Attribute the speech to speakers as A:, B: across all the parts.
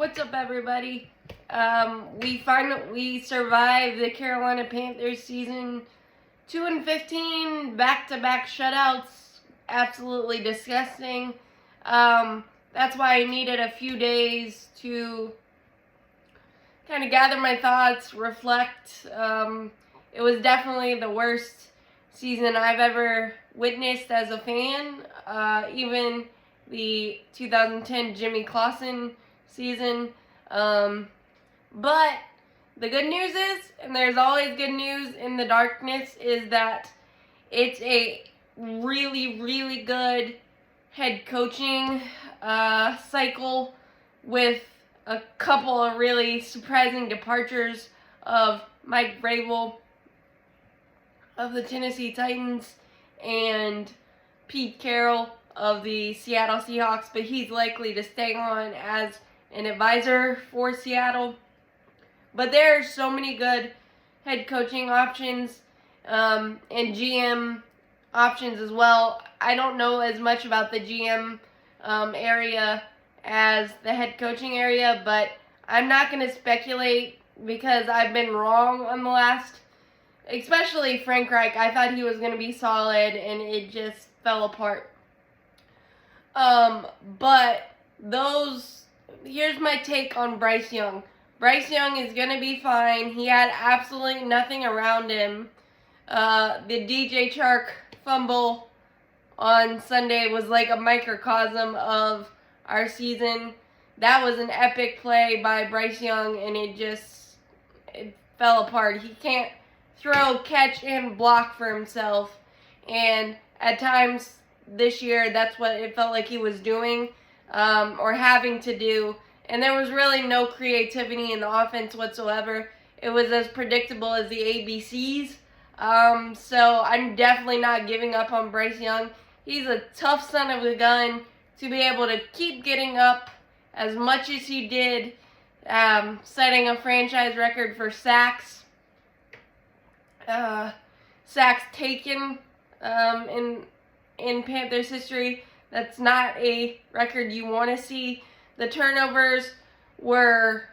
A: What's up, everybody? We survived the Carolina Panthers season 2-15 back-to-back shutouts. Absolutely disgusting. That's why I needed a few days to kind of gather my thoughts, reflect. It was definitely the worst season I've ever witnessed as a fan. Even the 2010 Jimmy Clausen season. But the good news is, and there's always good news in the darkness, is that it's a really, really good head coaching cycle with a couple of really surprising departures of Mike Vrabel of the Tennessee Titans and Pete Carroll of the Seattle Seahawks, but he's likely to stay on as an advisor for Seattle. But there are so many good head coaching options and GM options as well. I don't know as much about the GM area as the head coaching area, but I'm not going to speculate because I've been wrong on the last, especially Frank Reich. I thought he was going to be solid, and it just fell apart. But here's my take on Bryce Young. Bryce Young is going to be fine. He had absolutely nothing around him. The DJ Chark fumble on Sunday was like a microcosm of our season. That was an epic play by Bryce Young, and it fell apart. He can't throw, catch, and block for himself. And at times this year, that's what it felt like he was doing or having to do. And there was really no creativity in the offense whatsoever. It was as predictable as the ABCs. So I'm definitely not giving up on Bryce Young. He's a tough son of a gun to be able to keep getting up as much as he did, setting a franchise record for sacks. Sacks taken in Panthers history. That's not a record you want to see. The turnovers were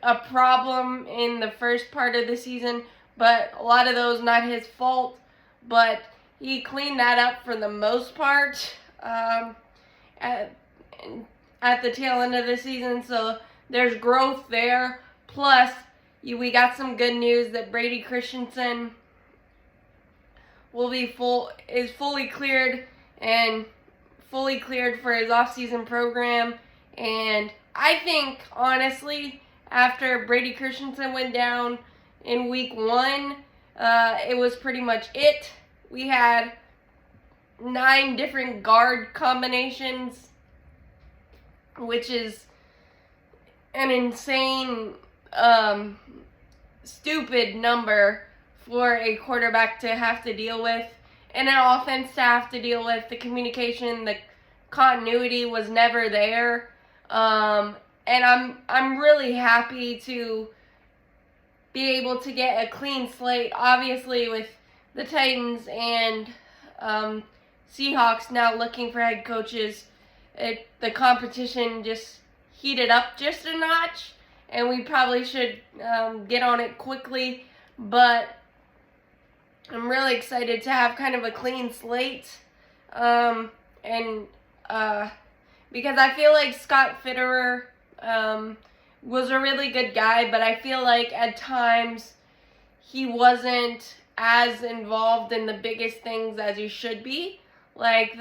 A: a problem in the first part of the season, but a lot of those not his fault. But he cleaned that up for the most part at the tail end of the season. So there's growth there. Plus, we got some good news that Brady Christensen is fully cleared for his off-season program. And I think, honestly, after Brady Christensen went down in week 1, it was pretty much it. We had 9 different guard combinations, which is an insane, stupid number for a quarterback to have to deal with, and an offense to have to deal with. The communication, the continuity was never there, and I'm really happy to be able to get a clean slate. Obviously, with the Titans and Seahawks now looking for head coaches, the competition just heated up just a notch, and we probably should get on it quickly. But I'm really excited to have kind of a clean slate, because I feel like Scott Fitterer was a really good guy, but I feel like at times he wasn't as involved in the biggest things as he should be, like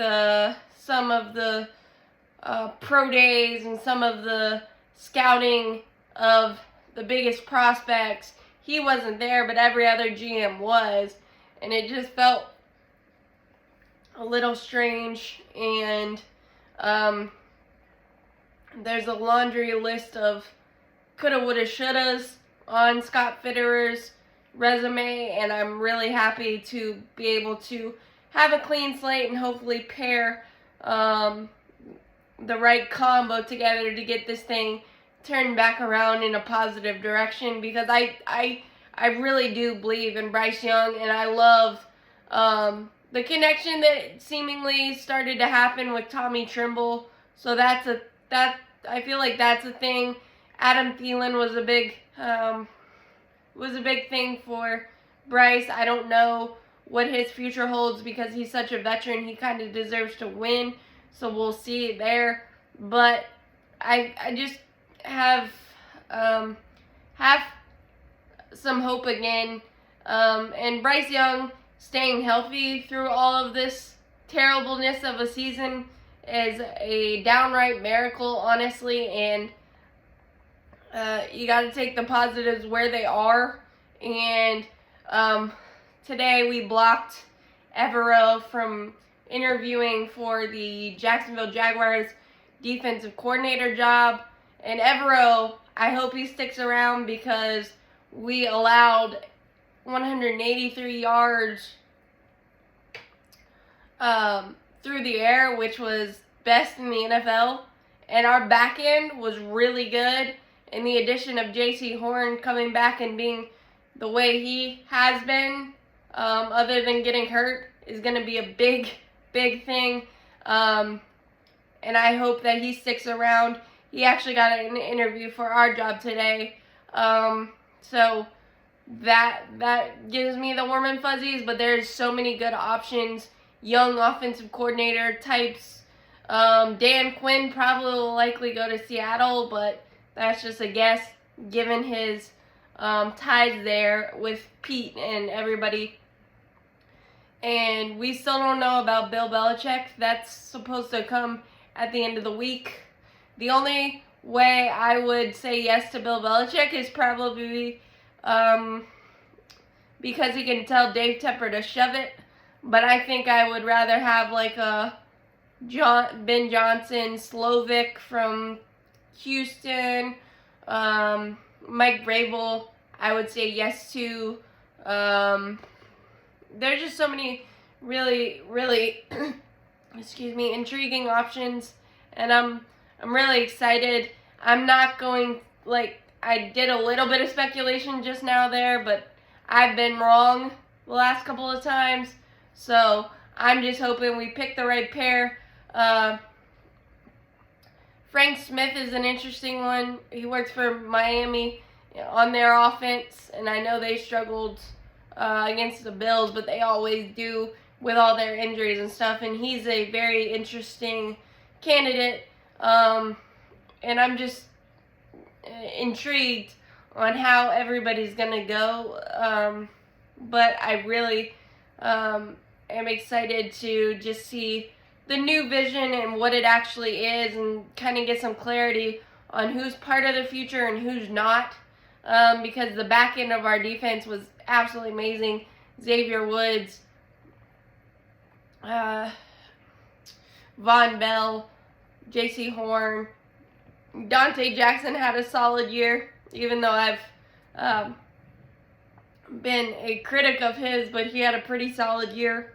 A: some of the pro days and some of the scouting of the biggest prospects. He wasn't there, but every other GM was. And it just felt a little strange, and there's a laundry list of coulda, woulda, shouldas on Scott Fitterer's resume, and I'm really happy to be able to have a clean slate and hopefully pair the right combo together to get this thing turned back around in a positive direction, because I really do believe in Bryce Young, and I love the connection that seemingly started to happen with Tommy Trimble. So that's I feel like that's a thing. Adam Thielen was a big thing for Bryce. I don't know what his future holds because he's such a veteran. He kind of deserves to win, so we'll see there. But I just have some hope again. And Bryce Young staying healthy through all of this terribleness of a season is a downright miracle, honestly. And you got to take the positives where they are. And today we blocked Evero from interviewing for the Jacksonville Jaguars defensive coordinator job. And Evero, I hope he sticks around because we allowed 183 yards through the air, which was best in the NFL. And our back end was really good. And the addition of J.C. Horn coming back and being the way he has been, other than getting hurt, is going to be a big, big thing. And I hope that he sticks around. He actually got an interview for our job today. So that gives me the warm and fuzzies, but there's so many good options. Young offensive coordinator types. Dan Quinn probably will likely go to Seattle, but that's just a guess given his ties there with Pete and everybody. And we still don't know about Bill Belichick. That's supposed to come at the end of the week. The only way I would say yes to Bill Belichick is probably because he can tell Dave Tepper to shove it. But I think I would rather have like a Ben Johnson, Slovic from Houston, Mike Vrabel, I would say yes to. There's just so many really, really, intriguing options, and I'm really excited. I'm not going, I did a little bit of speculation just now there, but I've been wrong the last couple of times, so I'm just hoping we pick the right pair. Frank Smith is an interesting one. He works for Miami on their offense, and I know they struggled against the Bills, but they always do with all their injuries and stuff, and he's a very interesting candidate, and I'm just intrigued on how everybody's going to go, but I really am excited to just see the new vision and what it actually is and kind of get some clarity on who's part of the future and who's not, because the back end of our defense was absolutely amazing. Xavier Woods, Von Bell, J.C. Horn, Dante Jackson had a solid year, even though I've been a critic of his, but he had a pretty solid year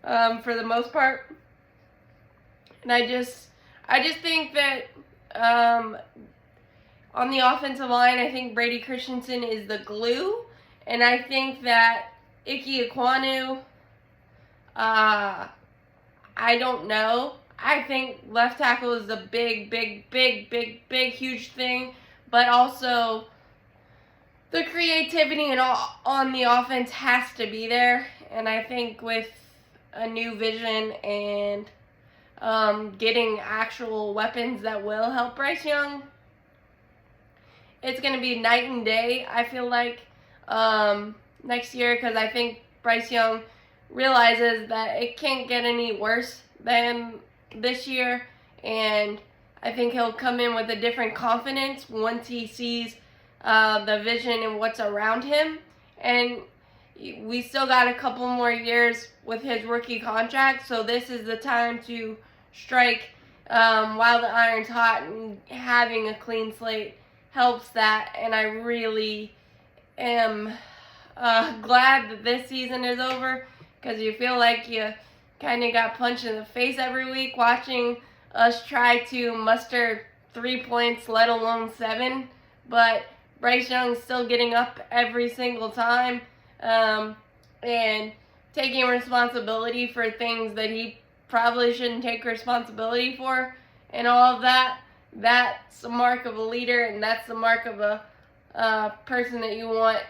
A: for the most part. And I just think that on the offensive line, I think Brady Christensen is the glue. And I think that Ike Ekwonu, I don't know. I think left tackle is the big, huge thing. But also, the creativity and on the offense has to be there. And I think with a new vision and getting actual weapons that will help Bryce Young, it's going to be night and day, I feel like, next year, because I think Bryce Young realizes that it can't get any worse than this year, and I think he'll come in with a different confidence once he sees the vision and what's around him. And we still got a couple more years with his rookie contract, so this is the time to strike while the iron's hot, and having a clean slate helps that. And I really am glad that this season is over, because you feel like you kind of got punched in the face every week watching us try to muster 3 points, let alone 7. But Bryce Young's still getting up every single time and taking responsibility for things that he probably shouldn't take responsibility for and all of that. That's a mark of a leader, and that's the mark of a person that you want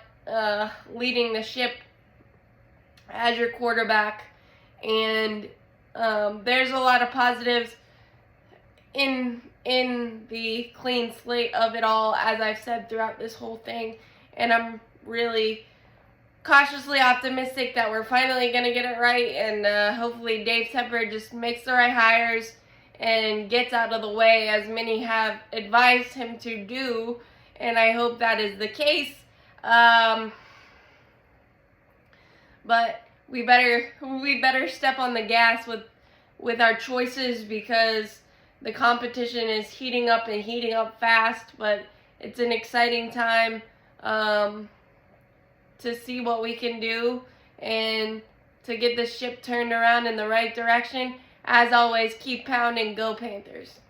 A: leading the ship as your quarterback. And there's a lot of positives in the clean slate of it all, as I've said throughout this whole thing. And I'm really cautiously optimistic that we're finally going to get it right, and hopefully Dave Tepper just makes the right hires and gets out of the way, as many have advised him to do, and I hope that is the case. But we better step on the gas with our choices, because the competition is heating up and heating up fast. But it's an exciting time to see what we can do and to get the ship turned around in the right direction. As always, keep pounding, go Panthers.